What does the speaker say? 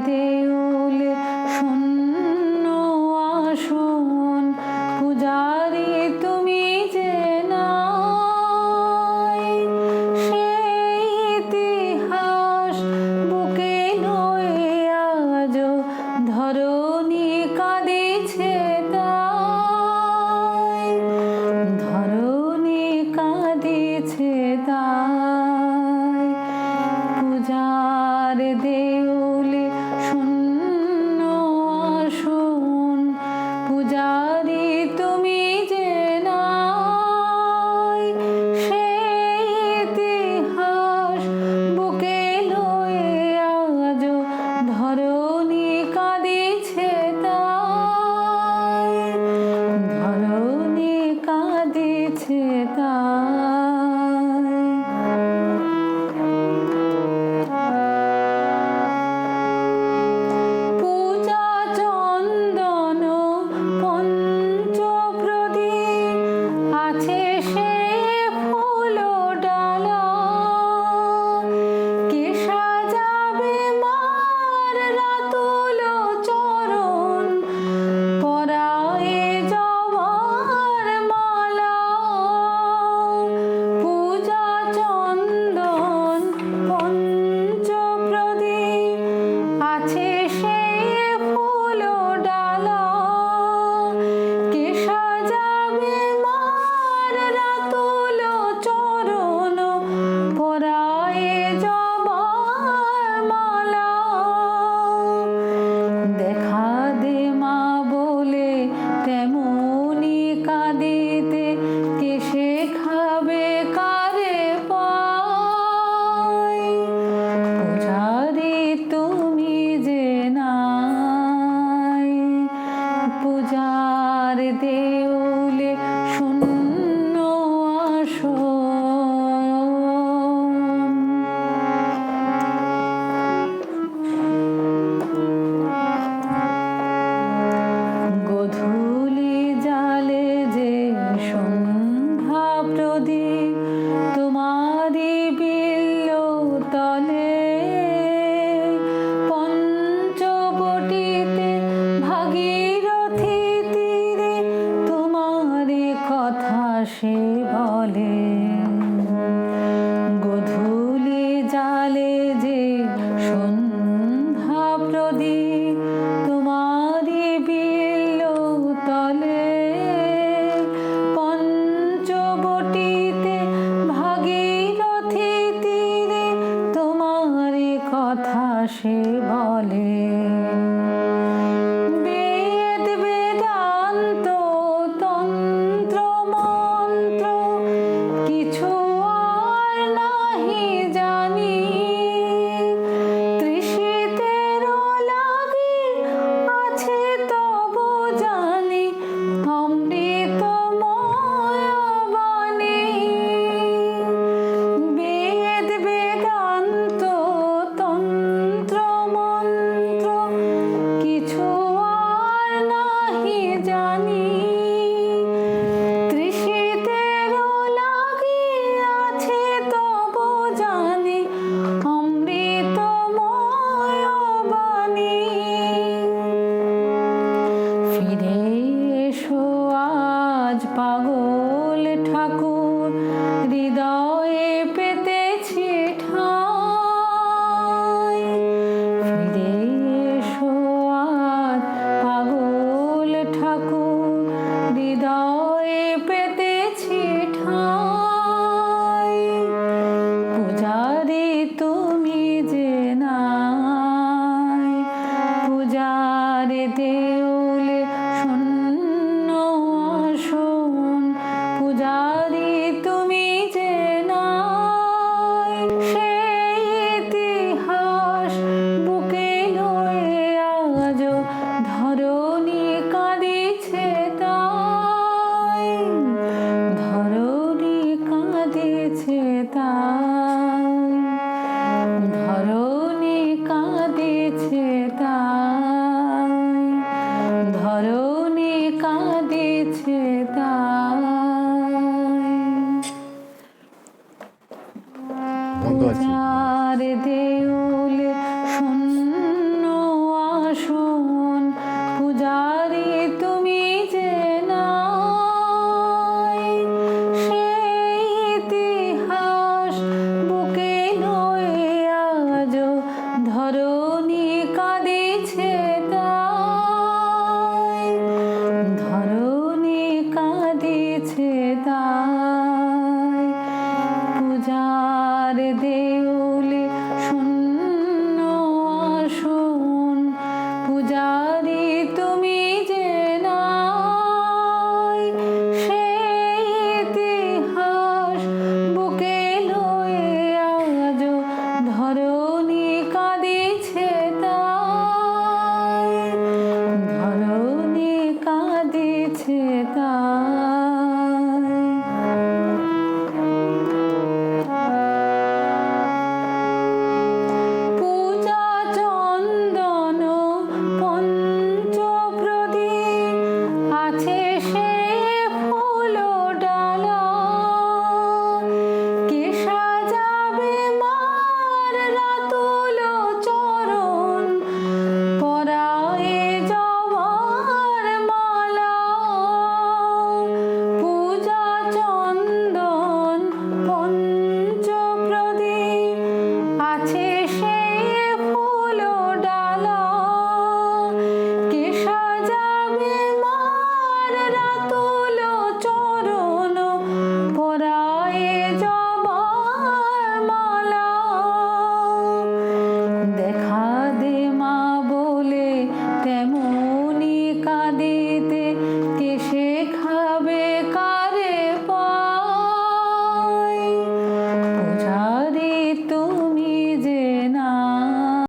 দেউলে শূন্য আসন, পূজারি তুমি যে নাই, সেই ইতিহাস বুকে লয়ে আজ ধরণী কাঁদিছে তাই, ধরণী কাঁদিছে তাই। পূজার দেউলে শূন্য আসন, পূজারি তুমি যে নাই, সেই ইতিহাস বুকে লয়ে আজ ধরণী কাঁদিছে তাই, ধরণী কাঁদিছে তাই। পূজা চন্দন পঞ্চপ্রদীপ আছে সে ফুল ডালা, কে সাজাবে মার রাতুল চরণ, পরায়ে জবার মালা। পূজা চন্দন পঞ্চপ্রদীপ আছে সে ফুল ডালা, কে সাজাবে মার রাতুল চরণ, পরায়ে জবার মালা। দেখা দে মা বলে তেমনি কাঁদিতে, কে শেখাবে কারে পাই, পূজারি তুমি যে নাই। পূজার দেউলে শূন্য আসন, গোধূলি জালে যে সন্ধ্যা প্রদীপ, তোমারি বিল্ল তলে, পঞ্চবটিতে ভাগীরথী তীরে তোমারি কথা সে বলে। গোধূলি জালে যে সন্ধ্যা প্রদীপ, তোমারি বিল্ল তলে, পঞ্চবটিতে ভাগীরথী তীরে তোমারি কথা সে বলে। বেদ বেদান্ত তন্ত্র মন্ত্র কিছু আর নাহি জানি, তৃষিতের লাগি আছে তবু জানি অমৃতময় বাণী। বেদ বেদান্ত তন্ত্র মন্ত্র কিছু আর নাহি জানি, তৃষিতের লাগি আছে তবু জানি অমৃতময় বাণী। ফিরে এসো আজ পাগল ঠাকুর, হৃদয়ে পেতেছি ঠাঁই। ফিরে এসো আজ পাগল ঠাকুর, হৃদয়ে পেতেছি ঠাঁই। পূজারি তুমি যে নাই, পূজারি দেউলে শূন্য আসন, পূজারি তুমি যে নাই, সেই ইতিহাস বুকে লয়ে আজ ধরণী কাঁদিছে তাই, ধরণী কাঁদিছে তাই, ধরণী কাঁদিছে তাই, ধরণী কাঁদিছে তাই। পূজার দেউলে শূন্য শিউলি